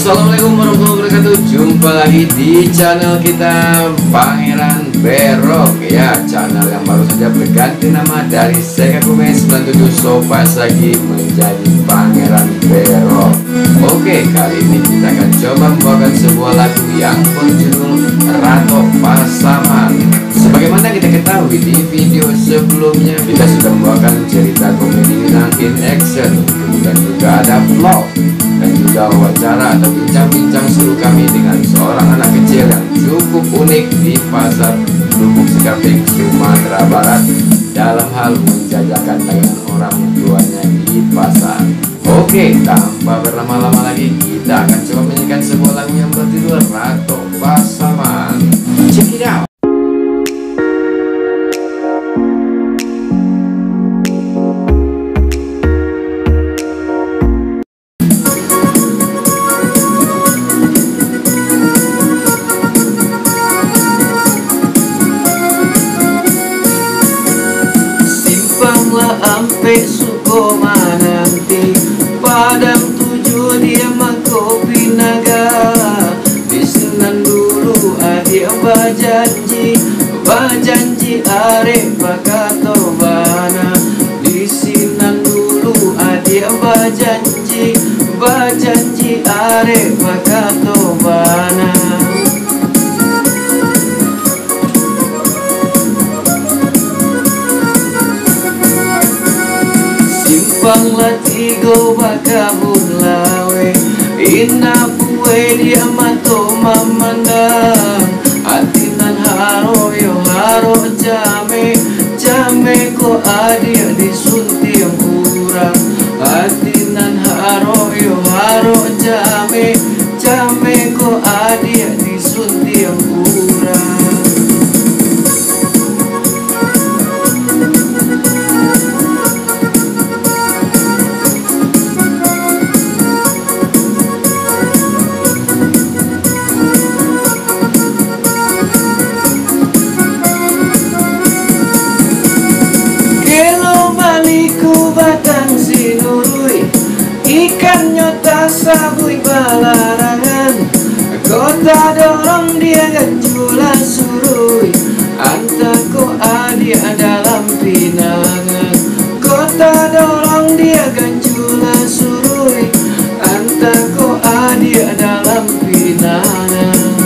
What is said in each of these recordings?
Assalamualaikum warahmatullahi wabarakatuh. Jumpa lagi di channel kita Pangeran Berok, ya, channel yang baru saja berganti nama dari Sekakume 97 Sopas lagi menjadi Pangeran Berok. Oke, kali ini kita akan coba membawakan sebuah lagu yang berjudul Rato Pasaman. Sebagaimana kita ketahui di video sebelumnya, kita sudah membawakan cerita komedi Minang in action, kemudian juga ada vlog dan juga wawancara atau bincang-bincang seru kami dengan seorang anak kecil yang cukup unik di pasar Lubuk Sekaping, Sumatera Barat dalam hal menjajakan dagangan orang tuanya di pasar. Oke, tanpa berlama-lama lagi, kita akan coba menyanyikan sebuah lagu yang berjudul Rato Pasaman. Check it out. Ampe Sukoma nanti Padang 7 dia Makopi Naga di Senan dulu adik bajanji arek bakato bana di Senan dulu adik bajanji arek bakato bana. Simpang latigo bakabun lawe ina puwe dia mato mamandang atinan haro yo haro jame ko adia disunti yang kurang atinan haro yo haro jame ko adia disunti yang kurang. Ikan nyota sabui balarangan, kota dorong dia ganjula surui, antaku adia dalam pinangan. Kota dorong dia ganjula surui, antaku adia dalam pinangan.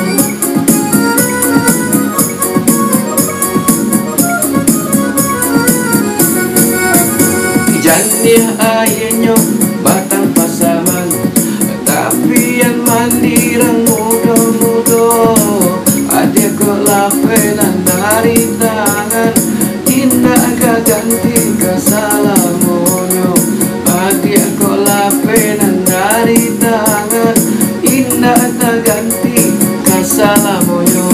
Jandia ayenyo Batang Pasaman, tapi yang mandirang mudo-mudo adik kok lapenan dari tangan indah ganti kasalamonyo adik kok lapenan dari tangan indah ganti kasalamonyo.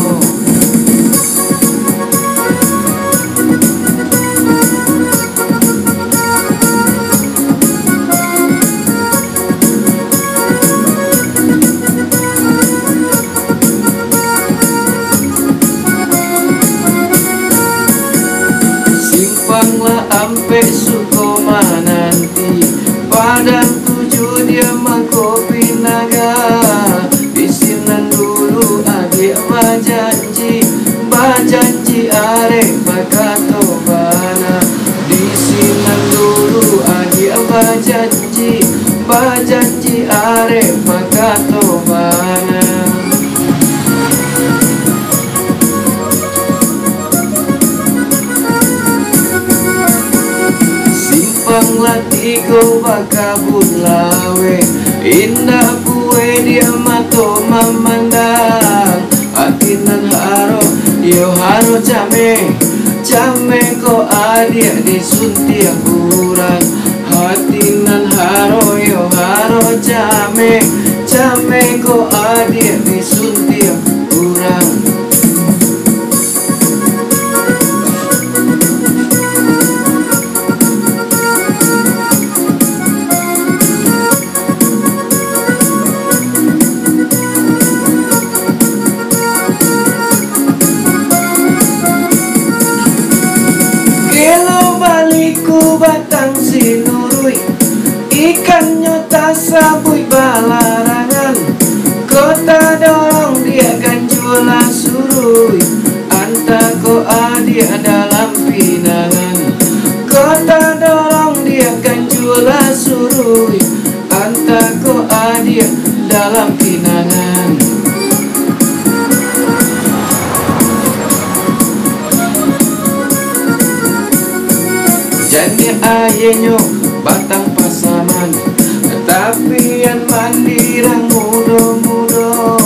Ampe Sukoma nanti Padang 7 dia Makopi Naga di Senan dulu adik bajanji arek bakato bana di Senan dulu adik bajanji arek bakato bana. Simpang latigo bakabun lawe indah puwe dia mato mamandang atinan haro yo haro jame ko adia disunti yang kurang hatinan haro yo haro jame ko adia disunti yang kurang. Batang sinurui ikan nyota sabui balarangan batang pasaman, tapi yang mandirang mudo-mudo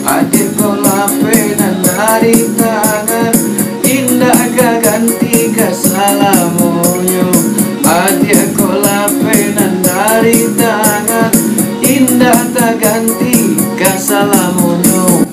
adik kolape dan dari tangan indah ganti kasalamonyo. Adik kolape dan dari tangan indah tak ganti kasalamonyo.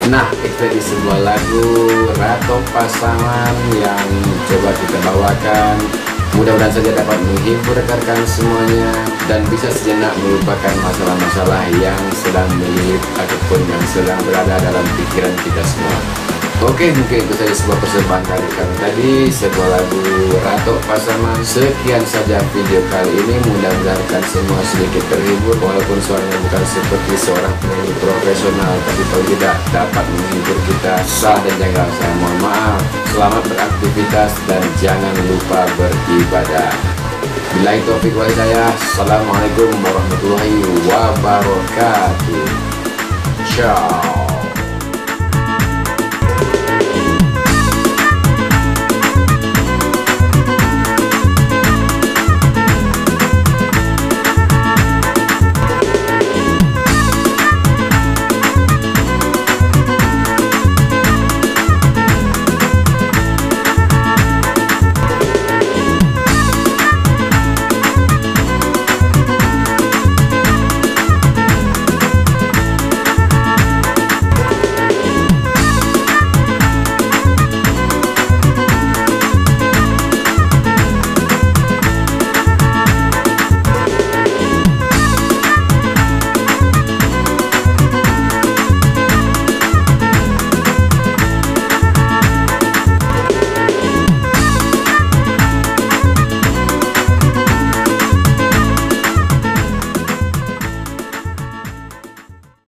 Nah, itu tadi sebuah lagu Ratu Pasangan yang coba kita bawakan. Mudah-mudahan saja dapat menghibur rekan-rekan semuanya dan bisa sejenak melupakan masalah-masalah yang sedang melilit ataupun yang sedang berada dalam pikiran kita semua. Oke, mungkin itu saja sebuah persembahan dari kami tadi, sebuah lagu Ratu Pasaman. Sekian saja video kali ini, mudah-mudahan kalian semua sedikit terhibur walaupun suaranya bukan seperti seorang penyanyi profesional, tapi kalau tidak dapat menghibur kita, sah dan jangan rasa. Mohon maaf. Selamat beraktivitas dan jangan lupa beribadah. Billahi taufiq wal hidayah. Assalamualaikum warahmatullahi wabarakatuh. Ciao.